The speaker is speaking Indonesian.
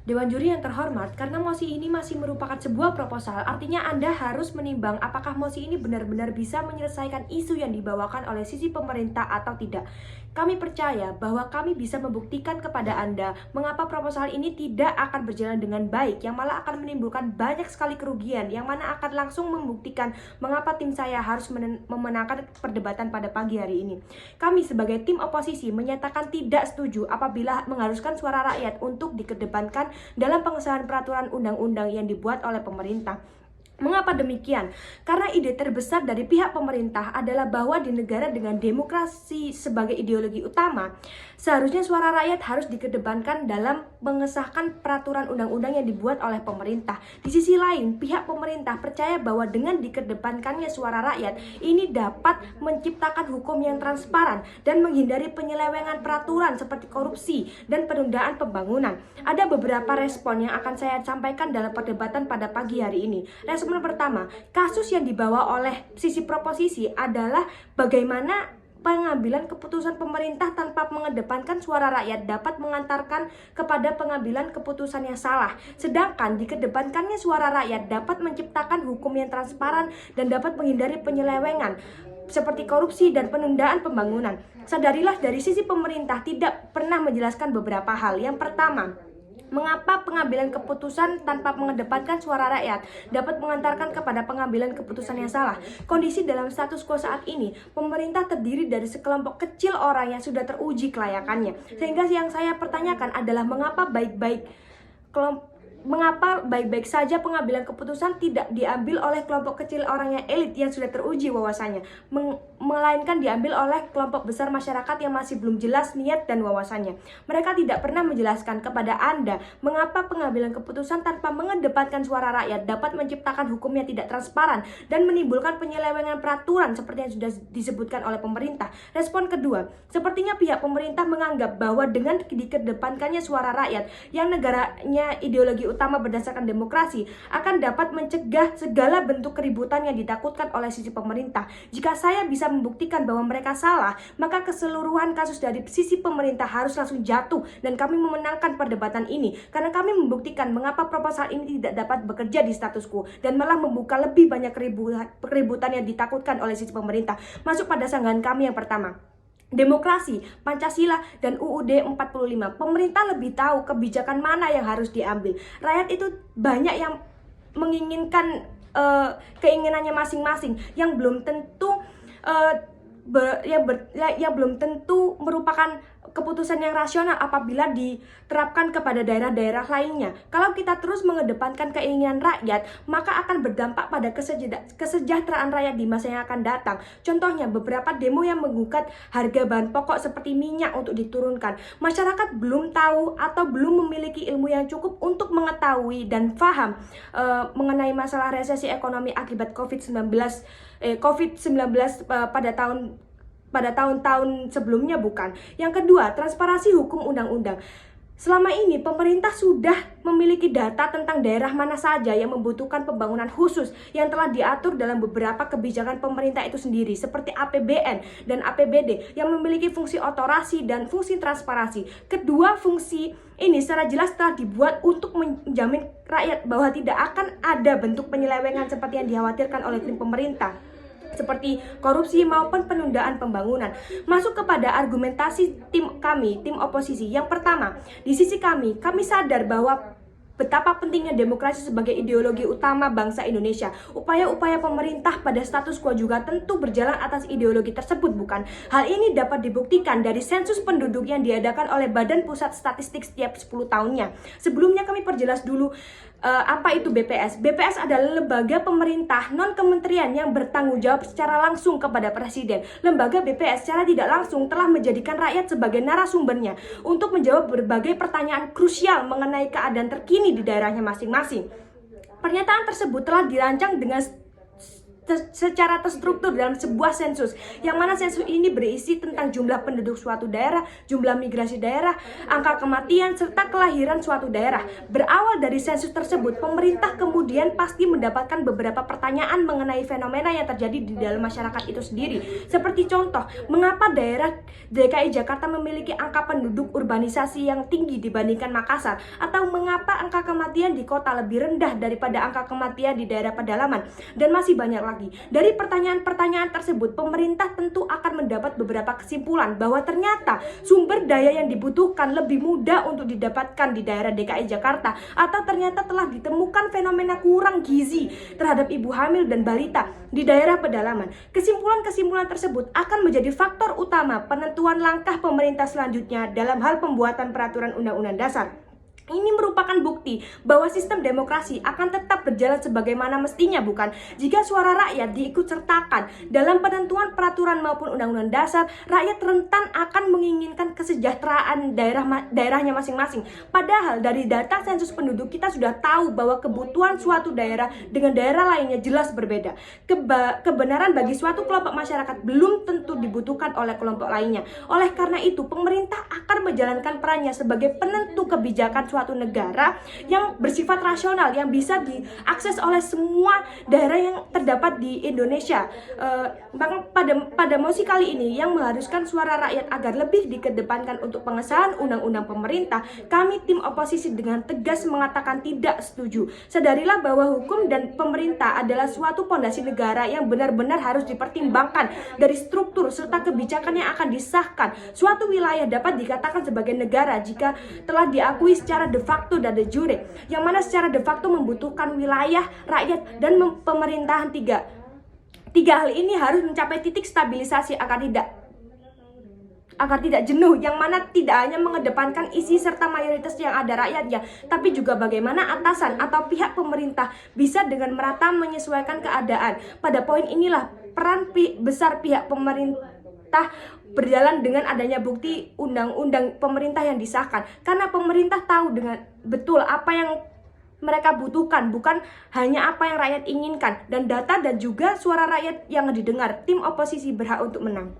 Dewan juri yang terhormat, karena mosi ini masih merupakan sebuah proposal, artinya Anda harus menimbang apakah mosi ini benar-benar bisa menyelesaikan isu yang dibawakan oleh sisi pemerintah atau tidak. Kami percaya bahwa kami bisa membuktikan kepada Anda mengapa proposal ini tidak akan berjalan dengan baik, yang malah akan menimbulkan banyak sekali kerugian, yang mana akan langsung membuktikan mengapa tim saya harus memenangkan perdebatan pada pagi hari ini. Kami sebagai tim oposisi menyatakan tidak setuju apabila mengharuskan suara rakyat untuk dikedepankan dalam pengesahan peraturan undang-undang yang dibuat oleh pemerintah. Mengapa demikian? Karena ide terbesar dari pihak pemerintah adalah bahwa di negara dengan demokrasi sebagai ideologi utama, seharusnya suara rakyat harus dikedepankan dalam mengesahkan peraturan undang-undang yang dibuat oleh pemerintah. Di sisi lain, pihak pemerintah percaya bahwa dengan dikedepankannya suara rakyat, ini dapat menciptakan hukum yang transparan dan menghindari penyelewengan peraturan seperti korupsi dan penundaan pembangunan. Ada beberapa respon yang akan saya sampaikan dalam perdebatan pada pagi hari ini. Respon pertama, kasus yang dibawa oleh sisi proposisi adalah bagaimana pengambilan keputusan pemerintah tanpa mengedepankan suara rakyat dapat mengantarkan kepada pengambilan keputusan yang salah. Sedangkan dikedepankannya suara rakyat dapat menciptakan hukum yang transparan dan dapat menghindari penyelewengan seperti korupsi dan penundaan pembangunan. Sadarilah dari sisi pemerintah tidak pernah menjelaskan beberapa hal. Yang pertama, mengapa pengambilan keputusan tanpa mengedepankan suara rakyat dapat mengantarkan kepada pengambilan keputusan yang salah? Kondisi dalam status quo saat ini, pemerintah terdiri dari sekelompok kecil orang yang sudah teruji kelayakannya. Sehingga yang saya pertanyakan adalah mengapa baik-baik saja pengambilan keputusan tidak diambil oleh kelompok kecil orang yang elit yang sudah teruji wawasannya, melainkan diambil oleh kelompok besar masyarakat yang masih belum jelas niat dan wawasannya. Mereka tidak pernah menjelaskan kepada Anda mengapa pengambilan keputusan tanpa mengedepankan suara rakyat dapat menciptakan hukum yang tidak transparan dan menimbulkan penyelewengan peraturan seperti yang sudah disebutkan oleh pemerintah. Respon kedua, sepertinya pihak pemerintah menganggap bahwa dengan dikedepankannya suara rakyat yang negaranya ideologi utama berdasarkan demokrasi akan dapat mencegah segala bentuk keributan yang ditakutkan oleh sisi pemerintah. Jika saya bisa membuktikan bahwa mereka salah, maka keseluruhan kasus dari sisi pemerintah harus langsung jatuh dan kami memenangkan perdebatan ini karena kami membuktikan mengapa proposal ini tidak dapat bekerja di status quo dan malah membuka lebih banyak keributan yang ditakutkan oleh sisi pemerintah. Masuk pada sanggahan kami yang pertama, demokrasi, Pancasila, dan UUD 45. Pemerintah lebih tahu kebijakan mana yang harus diambil. Rakyat itu banyak yang menginginkan keinginannya masing-masing yang belum tentu belum tentu merupakan keputusan yang rasional apabila diterapkan kepada daerah-daerah lainnya. Kalau kita terus mengedepankan keinginan rakyat, maka akan berdampak pada kesejahteraan rakyat di masa yang akan datang. Contohnya, beberapa demo yang menggugat harga bahan pokok seperti minyak untuk diturunkan. Masyarakat belum tahu atau belum memiliki ilmu yang cukup untuk mengetahui dan paham mengenai masalah resesi ekonomi akibat COVID-19 pada tahun-tahun sebelumnya bukan. Yang kedua, transparansi hukum undang-undang. Selama ini pemerintah sudah memiliki data tentang daerah mana saja yang membutuhkan pembangunan khusus yang telah diatur dalam beberapa kebijakan pemerintah itu sendiri seperti APBN dan APBD yang memiliki fungsi otorasi dan fungsi transparansi. Kedua fungsi ini secara jelas telah dibuat untuk menjamin rakyat bahwa tidak akan ada bentuk penyelewengan seperti yang dikhawatirkan oleh tim pemerintah, seperti korupsi maupun penundaan pembangunan. Masuk kepada argumentasi tim oposisi. Yang pertama, di sisi kami sadar bahwa betapa pentingnya demokrasi sebagai ideologi utama bangsa Indonesia. Upaya-upaya pemerintah pada status quo juga tentu berjalan atas ideologi tersebut, bukan? Hal ini dapat dibuktikan dari sensus penduduk yang diadakan oleh Badan Pusat Statistik setiap 10 tahunnya. Sebelumnya kami perjelas dulu apa itu BPS. BPS adalah lembaga pemerintah non-kementerian yang bertanggung jawab secara langsung kepada Presiden. Lembaga BPS secara tidak langsung telah menjadikan rakyat sebagai narasumbernya untuk menjawab berbagai pertanyaan krusial mengenai keadaan terkini di daerahnya masing-masing. Pernyataan tersebut telah dirancang dengan secara terstruktur dalam sebuah sensus, yang mana sensus ini berisi tentang jumlah penduduk suatu daerah, jumlah migrasi daerah, angka kematian, serta kelahiran suatu daerah. Berawal dari sensus tersebut, pemerintah kemudian pasti mendapatkan beberapa pertanyaan mengenai fenomena yang terjadi di dalam masyarakat itu sendiri. Seperti contoh, mengapa daerah DKI Jakarta memiliki angka penduduk urbanisasi yang tinggi dibandingkan Makassar, atau mengapa angka kematian di kota lebih rendah daripada angka kematian di daerah pedalaman, dan masih banyak lagi. Dari pertanyaan-pertanyaan tersebut, pemerintah tentu akan mendapat beberapa kesimpulan bahwa ternyata sumber daya yang dibutuhkan lebih mudah untuk didapatkan di daerah DKI Jakarta, atau ternyata telah ditemukan fenomena kurang gizi terhadap ibu hamil dan balita di daerah pedalaman. Kesimpulan-kesimpulan tersebut akan menjadi faktor utama penentuan langkah pemerintah selanjutnya dalam hal pembuatan peraturan undang-undang dasar. Ini merupakan bukti bahwa sistem demokrasi akan tetap berjalan sebagaimana mestinya, bukan? Jika suara rakyat diikut sertakan dalam penentuan peraturan maupun undang-undang dasar, rakyat rentan akan menginginkan kesejahteraan daerahnya masing-masing. Padahal dari data sensus penduduk kita sudah tahu bahwa kebutuhan suatu daerah dengan daerah lainnya jelas berbeda. Kebenaran bagi suatu kelompok masyarakat belum tentu dibutuhkan oleh kelompok lainnya. Oleh karena itu, pemerintah akan menjalankan perannya sebagai penentu kebijakan suatu negara yang bersifat rasional, yang bisa diakses oleh semua daerah yang terdapat di Indonesia. Pada mosi kali ini yang mengharuskan suara rakyat agar lebih dikedepankan untuk pengesahan undang-undang pemerintah, kami tim oposisi dengan tegas mengatakan tidak setuju. Sadarilah bahwa hukum dan pemerintah adalah suatu pondasi negara yang benar-benar harus dipertimbangkan dari struktur serta kebijakan yang akan disahkan. Suatu wilayah dapat dikatakan sebagai negara jika telah diakui secara de facto dan de jure, yang mana secara de facto membutuhkan wilayah, rakyat, dan pemerintahan. Tiga hal ini harus mencapai titik stabilisasi agar tidak jenuh, yang mana tidak hanya mengedepankan isi serta mayoritas yang ada rakyatnya, tapi juga bagaimana atasan atau pihak pemerintah bisa dengan merata menyesuaikan keadaan. Pada poin inilah peran besar pihak pemerintah berjalan dengan adanya bukti undang-undang pemerintah yang disahkan, karena pemerintah tahu dengan betul apa yang mereka butuhkan, bukan hanya apa yang rakyat inginkan, dan data dan juga suara rakyat yang didengar. Tim oposisi berhak untuk menang.